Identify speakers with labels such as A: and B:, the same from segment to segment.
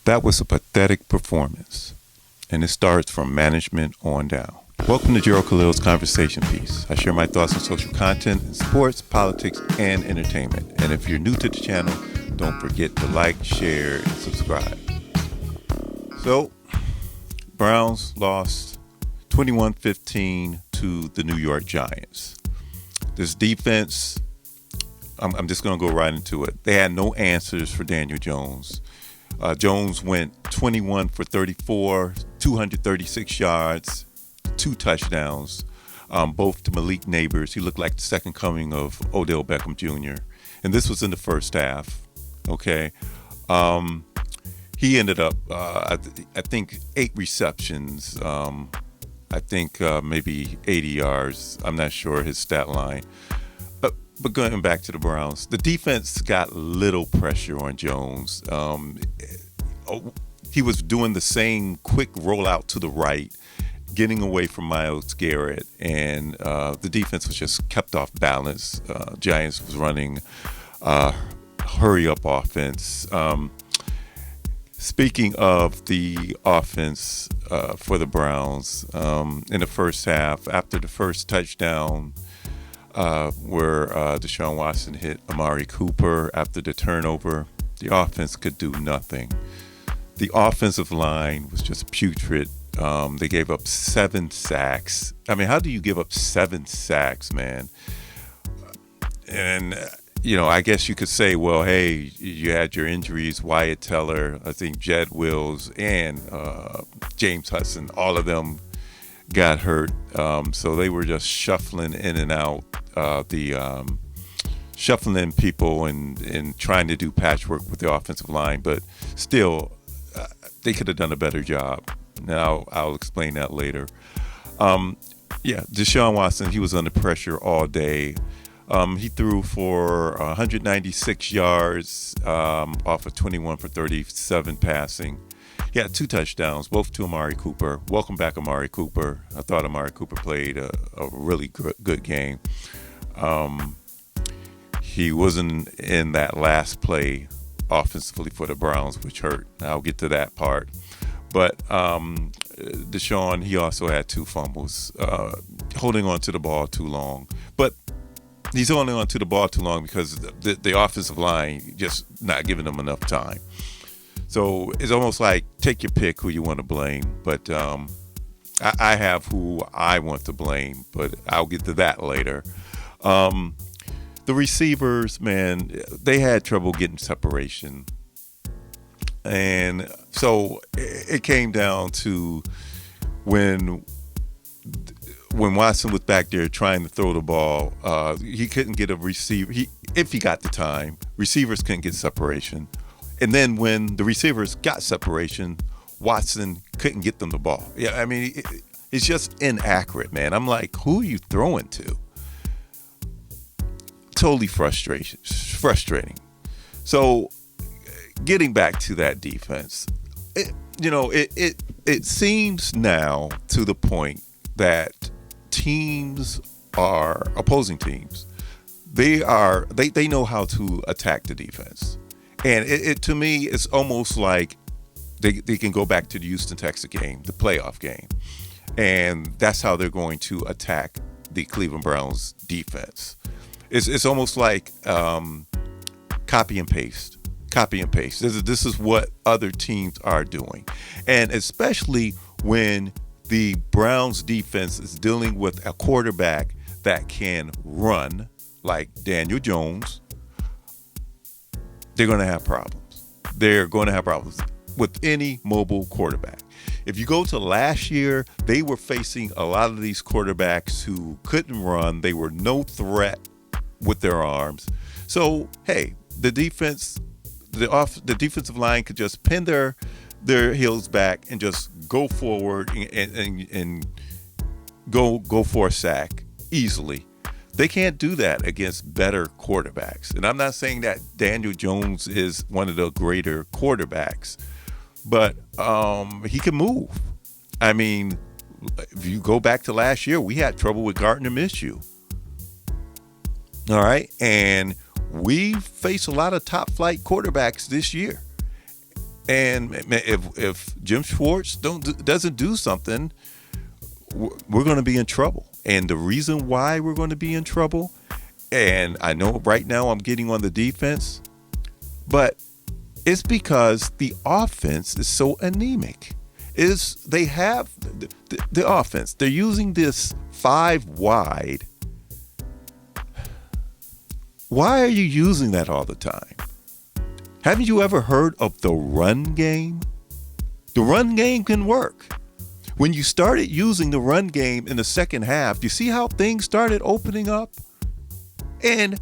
A: That was a pathetic performance, and it starts from management on down. Welcome to Gerald Khalil's Conversation Piece. I share my thoughts on social content in sports, politics, and entertainment. And if you're new to the channel, don't forget to like, share, and subscribe. So, Browns lost 21-15 to the New York Giants. This defense, I'm just going to go right into it. They had no answers for Daniel Jones. Jones went 21 for 34, 236 yards, 2 touchdowns, both to Malik Neighbors. He looked like the second coming of Odell Beckham Jr. And this was in the first half. Okay. He ended up, I think, 8 receptions. I think maybe 80 yards. I'm not sure his stat line. But going back to the Browns, the defense got little pressure on Jones. He was doing the same quick rollout to the right, getting away from Myles Garrett, and the defense was just kept off balance. Giants was running hurry-up offense. Speaking of the offense for the Browns, in the first half, after the first touchdown, where Deshaun Watson hit Amari Cooper after the turnover, the offense could do nothing. The offensive line was just putrid. They gave up 7 sacks. I mean, how do you give up 7 sacks, man? And, I guess you could say, well, hey, you had your injuries, Wyatt Teller, I think Jed Wills, and James Hudson, all of them got hurt. So they were just shuffling in and out, shuffling people and trying to do patchwork with the offensive line. But still, they could have done a better job. Now I'll explain that later. Deshaun Watson, he was under pressure all day. He threw for 196 yards off of 21 for 37 passing. He had 2 touchdowns, both to Amari Cooper. Welcome back, Amari Cooper. I thought Amari Cooper played a really good game. He wasn't in that last play offensively for the Browns, which hurt. I'll get to that part. But Deshaun, he also had 2 fumbles, holding on to the ball too long. But he's holding on to the ball too long because the offensive line just not giving him enough time. So it's almost like take your pick who you want to blame. But I have who I want to blame, but I'll get to that later. The receivers, man, they had trouble getting separation. And so it came down to when Watson was back there trying to throw the ball, he couldn't get a receiver. If he got the time, receivers couldn't get separation. And then when the receivers got separation, Watson couldn't get them the ball. Yeah, I mean, it's just inaccurate, man. I'm like, who are you throwing to? Totally frustrating. So getting back to that defense, it seems now to the point that opposing teams, they know how to attack the defense. And it to me, it's almost like they can go back to the Houston Texans game, the playoff game. And that's how they're going to attack the Cleveland Browns defense. It's almost like copy and paste. This is what other teams are doing. And especially when the Browns defense is dealing with a quarterback that can run like Daniel Jones, they're going to have problems. They're going to have problems with any mobile quarterback. If you go to last year, they were facing a lot of these quarterbacks who couldn't run. They were no threat with their arms. So, hey, the defensive line could just pin their heels back and just go forward and go for a sack easily. They can't do that against better quarterbacks. And I'm not saying that Daniel Jones is one of the greater quarterbacks, but he can move. I mean, if you go back to last year, we had trouble with Gardner Minshew. All right. And we face a lot of top flight quarterbacks this year. And if Jim Schwartz doesn't do something, we're going to be in trouble. And the reason why we're going to be in trouble, and I know right now I'm getting on the defense, but it's because the offense is so anemic. They have the offense. They're using this 5 wide. Why are you using that all the time? Haven't you ever heard of the run game? The run game can work. When you started using the run game in the second half, do you see how things started opening up? And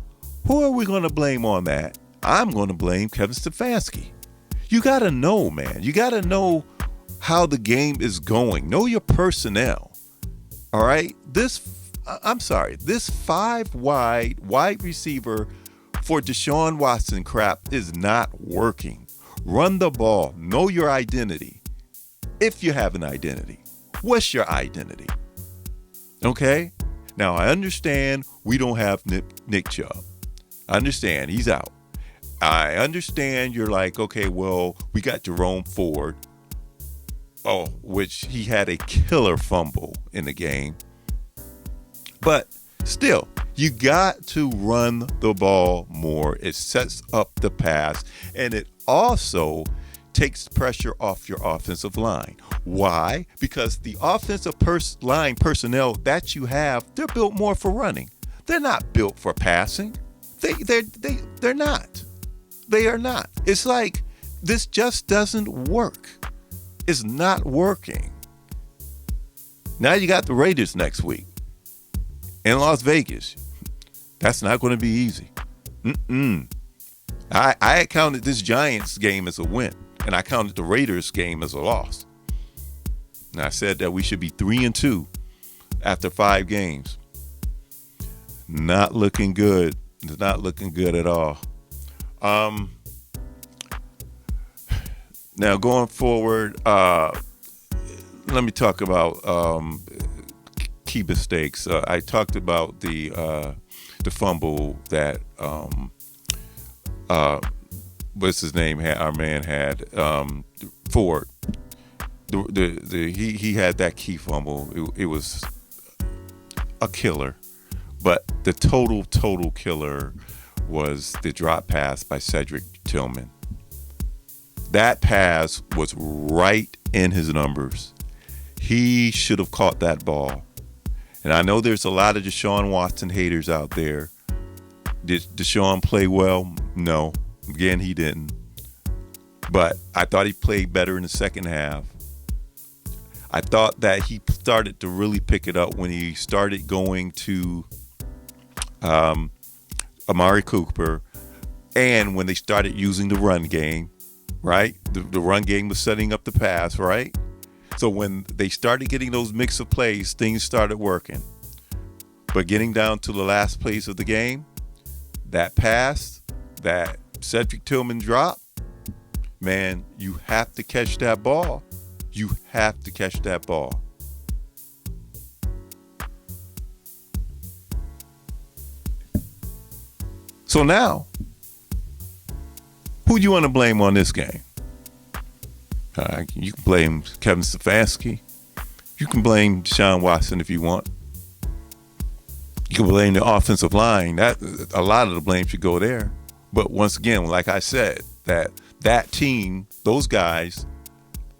A: who are we going to blame on that? I'm going to blame Kevin Stefanski. You got to know, man. You got to know how the game is going. Know your personnel. All right? This 5 wide receiver for Deshaun Watson crap is not working. Run the ball. Know your identity. If you have an identity. What's your identity? Okay? Now, I understand we don't have Nick Chubb. I understand he's out. I understand you're like, okay, well, we got Jerome Ford. Oh, which he had a killer fumble in the game. But still, you got to run the ball more. It sets up the pass, and it also takes pressure off your offensive line. Why? Because the offensive line personnel that you have, they're built more for running. They're not built for passing. They're not. They are not. It's like this just doesn't work. It's not working. Now you got the Raiders next week in Las Vegas. That's not going to be easy. I counted this Giants game as a win, and I counted the Raiders game as a loss. And I said that we should be 3-2 after 5 games. Not looking good. It's not looking good at all. Now going forward, let me talk about key mistakes. I talked about the fumble that what's his name? Our man had Ford. He had that key fumble. It was a killer, but the total killer was the drop pass by Cedric Tillman. That pass was right in his numbers. He should have caught that ball. And I know there's a lot of Deshaun Watson haters out there. Did Deshaun play well? No. Again, he didn't. But I thought he played better in the second half. I thought that he started to really pick it up when he started going to Amari Cooper, and when they started using the run game, right? The run game was setting up the pass, right? So when they started getting those mix of plays, things started working. But getting down to the last plays of the game, that pass, that Cedric Tillman drop, man, you have to catch that ball. You have to catch that ball. So now, who do you want to blame on this game? You can blame Kevin Stefanski. You can blame Deshaun Watson if you want. You can blame the offensive line. That a lot of the blame should go there. But once again, like I said, that team, those guys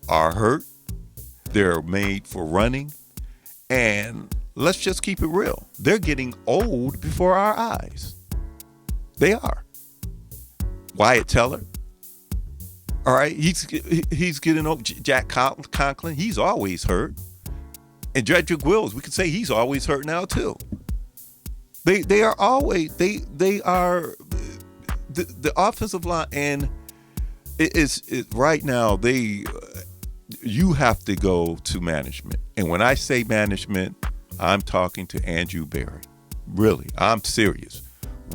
A: are hurt. They're made for running. And let's just keep it real. They're getting old before our eyes. They are. Wyatt Teller. All right, he's getting old. Jack Conklin, he's always hurt. And Jedrick Wills, we could say he's always hurt now too. They are always they are the offensive line, and it right now you have to go to management. And when I say management, I'm talking to Andrew Berry. Really, I'm serious.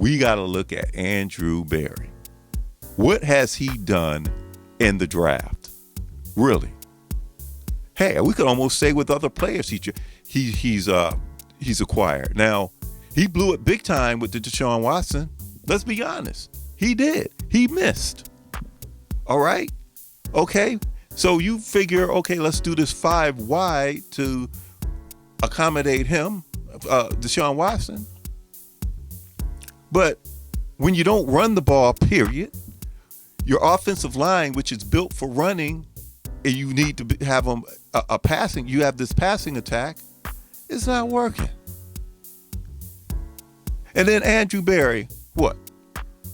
A: We got to look at Andrew Berry. What has he done in the draft? Really? Hey, we could almost say with other players he's acquired. Now, he blew it big time with the Deshaun Watson. Let's be honest. He did. He missed. All right? Okay, so you figure, okay, let's do this 5 wide to accommodate him, Deshaun Watson. But when you don't run the ball, period, your offensive line, which is built for running, and you need to have them a passing, you have this passing attack, it's not working. And then Andrew Berry, what?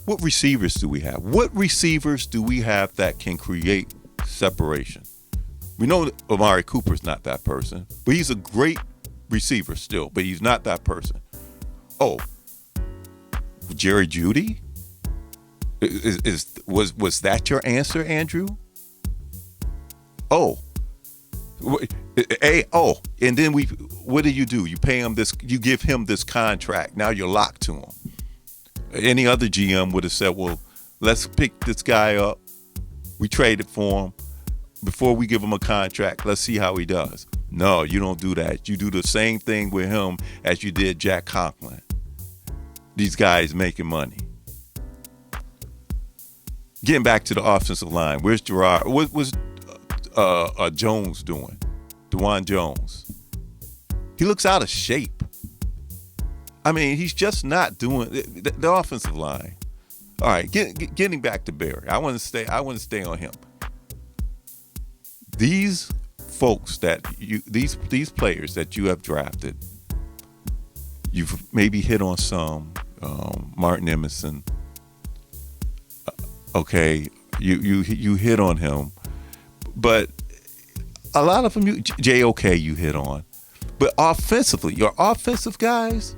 A: What receivers do we have? What receivers do we have that can create separation? We know that Amari Cooper's not that person, but he's a great receiver still, but he's not that person. Oh, Jerry Jeudy? Was that your answer, Andrew? Oh, and then what do? You pay him this, you give him this contract. Now you're locked to him. Any other GM would have said, well, let's pick this guy up. We traded for him. Before we give him a contract, let's see how he does. No, you don't do that. You do the same thing with him as you did Jack Conklin. These guys making money. Getting back to the offensive line, where's Gerard? What was Jones doing? DeJuan Jones. He looks out of shape. I mean, he's just not doing the offensive line. All right, getting back to Berry. I want to stay on him. These folks these players that you have drafted, you've maybe hit on some. Martin Emerson. Okay, you hit on him, but a lot of them, JOK, you hit on. But offensively, your offensive guys,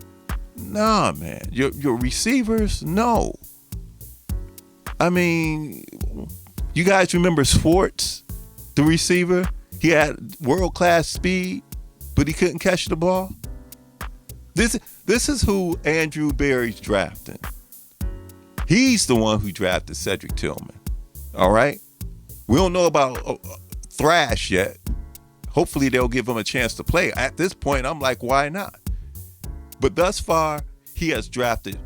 A: nah, man. Your receivers, no. I mean, you guys remember Swartz, the receiver? He had world-class speed, but he couldn't catch the ball. This is who Andrew Berry's drafting. He's the one who drafted Cedric Tillman. All right? We don't know about Thrash yet. Hopefully they'll give him a chance to play. At this point, I'm like, why not? But thus far, he has drafted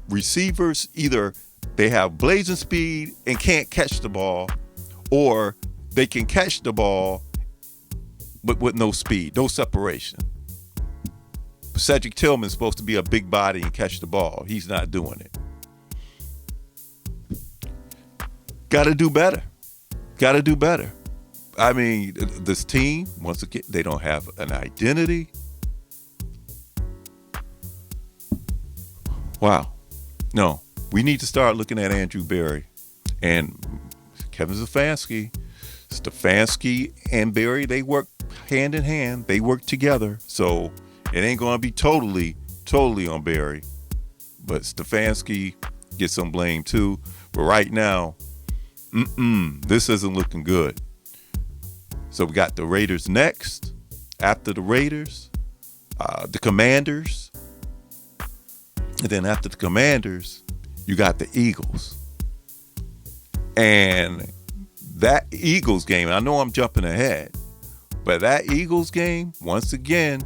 A: receivers. Either they have blazing speed and can't catch the ball, or they can catch the ball but with no speed, no separation. Cedric Tillman's supposed to be a big body and catch the ball. He's not doing it. Got to do better. I mean, this team, once again, they don't have an identity. Wow. No, we need to start looking at Andrew Berry and Kevin Stefanski and Berry. They work hand in hand. They work together. So it ain't going to be totally on Berry. But Stefanski gets some blame too. But right now, this isn't looking good. So we got the Raiders next. After the Raiders, the Commanders. And then after the Commanders, you got the Eagles. And that Eagles game, I know I'm jumping ahead, but that Eagles game, once again,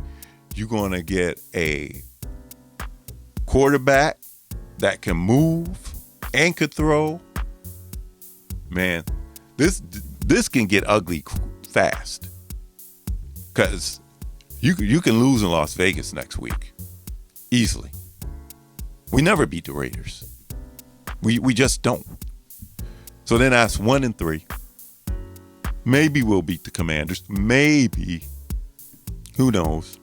A: you're going to get a quarterback that can move and could throw. Man, this can get ugly fast, because you can lose in Las Vegas next week easily. We never beat the Raiders. We just don't. So then that's 1-3. Maybe we'll beat the Commanders. Maybe. Who knows?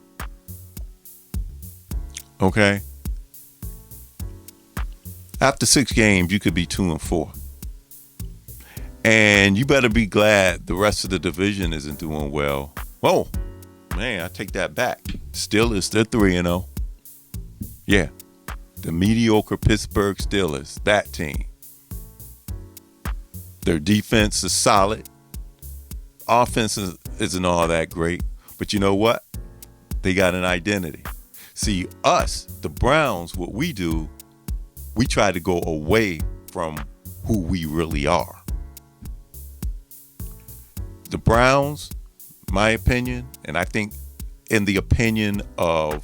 A: Okay. After 6 games, you could be 2-4. And you better be glad the rest of the division isn't doing well. Oh, man, I take that back. Steelers, they're 3-0. Yeah. The mediocre Pittsburgh Steelers, that team. Their defense is solid. Offense isn't all that great. But you know what? They got an identity. See, us, the Browns, what we do, we try to go away from who we really are. The Browns, my opinion, and I think in the opinion of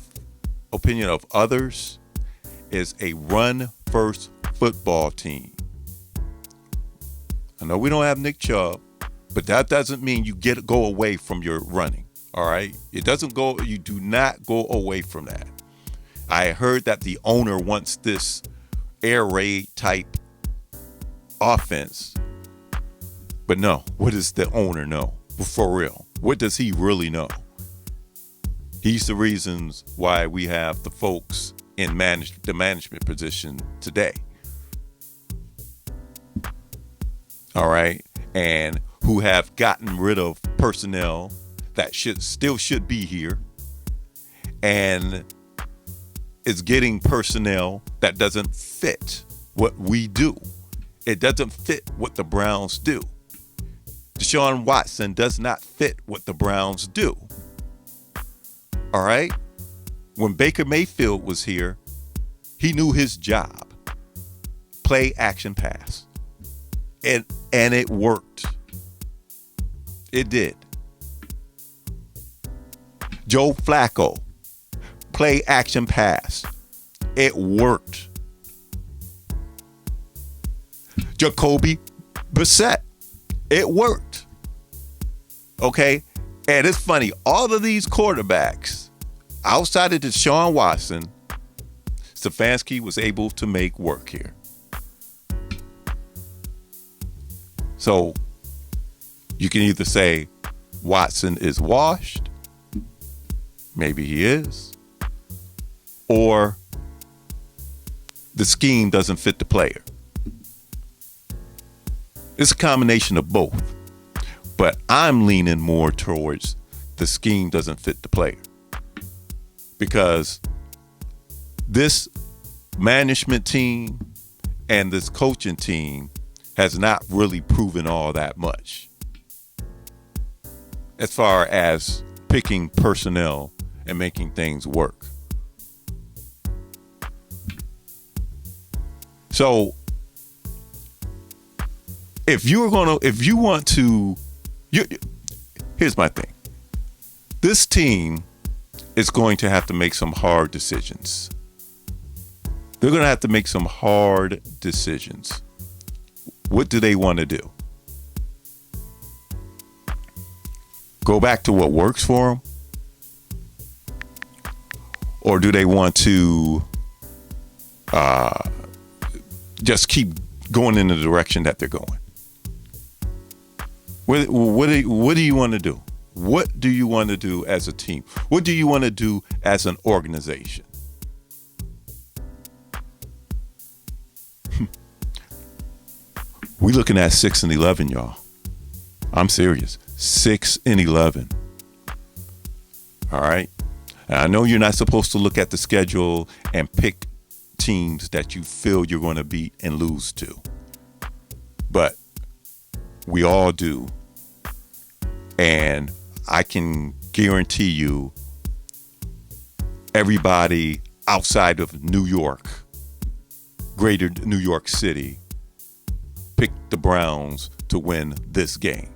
A: others, is a run-first football team. I know we don't have Nick Chubb, But that doesn't mean you go away from your running. All right. It doesn't go, you do not go away from that. I heard that the owner wants this air raid type offense. But no, what does the owner know? For real. What does he really know? He's the reasons why we have the folks in the management position today. All right. And who have gotten rid of personnel that should be here, and is getting personnel that doesn't fit what we do. It doesn't fit what the Browns do. Deshaun Watson does not fit what the Browns do. All right? When Baker Mayfield was here, he knew his job. Play, action, pass. And it worked. It did. Joe Flacco, play, action, pass. It worked. Jacoby Brissett, it worked. Okay? And it's funny, all of these quarterbacks, outside of Deshaun Watson, Stefanski was able to make work here. So you can either say Watson is washed, maybe he is, or the scheme doesn't fit the player. It's a combination of both, but I'm leaning more towards the scheme doesn't fit the player, because this management team and this coaching team has not really proven all that much as far as picking personnel and making things work. So here's my thing. This team is going to have to make some hard decisions. They're going to have to make some hard decisions. What do they want to do? Go back to what works for them? Or do they want to just keep going in the direction that they're going? What do you want to do? What do you want to do as a team? What do you want to do as an organization? We looking at 6-11, y'all. I'm serious. 6-11. All right. And I know you're not supposed to look at the schedule and pick teams that you feel you're going to beat and lose to, but we all do. And I can guarantee you, everybody outside of New York, greater New York City, picked the Browns to win this game.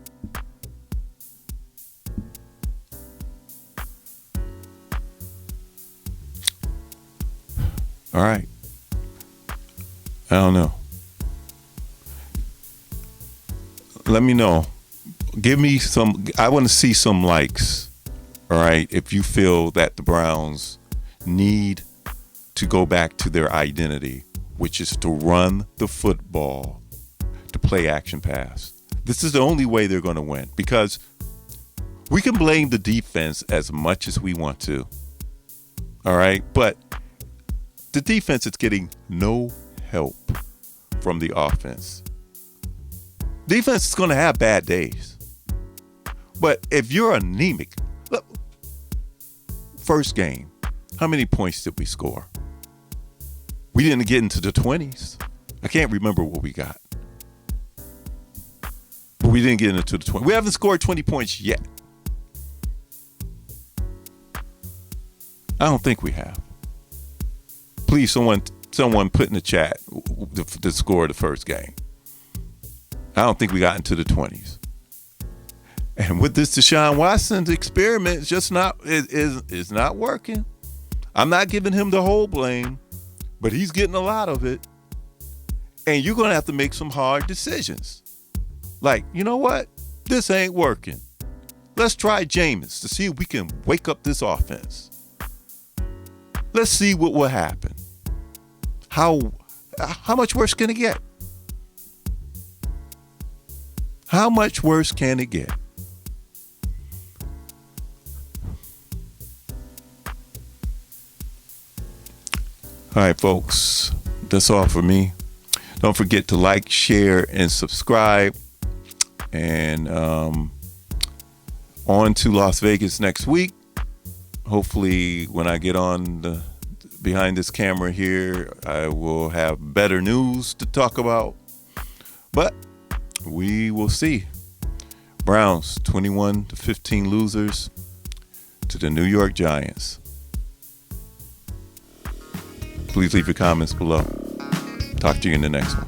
A: All right. I don't know. Let me know. Give me some. I want to see some likes. All right. If you feel that the Browns need to go back to their identity, which is to run the football, to play action pass. This is the only way they're going to win, because we can blame the defense as much as we want to. All right. But the defense is getting no help from the offense. Defense is going to have bad days. But if you're anemic, look, first game, how many points did we score? We didn't get into the 20s. I can't remember what we got. But we didn't get into the 20s. We haven't scored 20 points yet. I don't think we have. Please, someone put in the chat the score of the first game. I don't think we got into the 20s. And with this Deshaun Watson experiment, it's just not it's not working. I'm not giving him the whole blame, but he's getting a lot of it. And you're going to have to make some hard decisions. Like, you know what? This ain't working. Let's try Jameis to see if we can wake up this offense. Let's see what will happen. How much worse can it get? How much worse can it get? All right, folks, that's all for me. Don't forget to like, share, and subscribe. And on to Las Vegas next week. Hopefully, when I get on behind this camera here, I will have better news to talk about. But we will see. Browns 21-15 losers to the New York Giants. Please leave your comments below. Talk to you in the next one.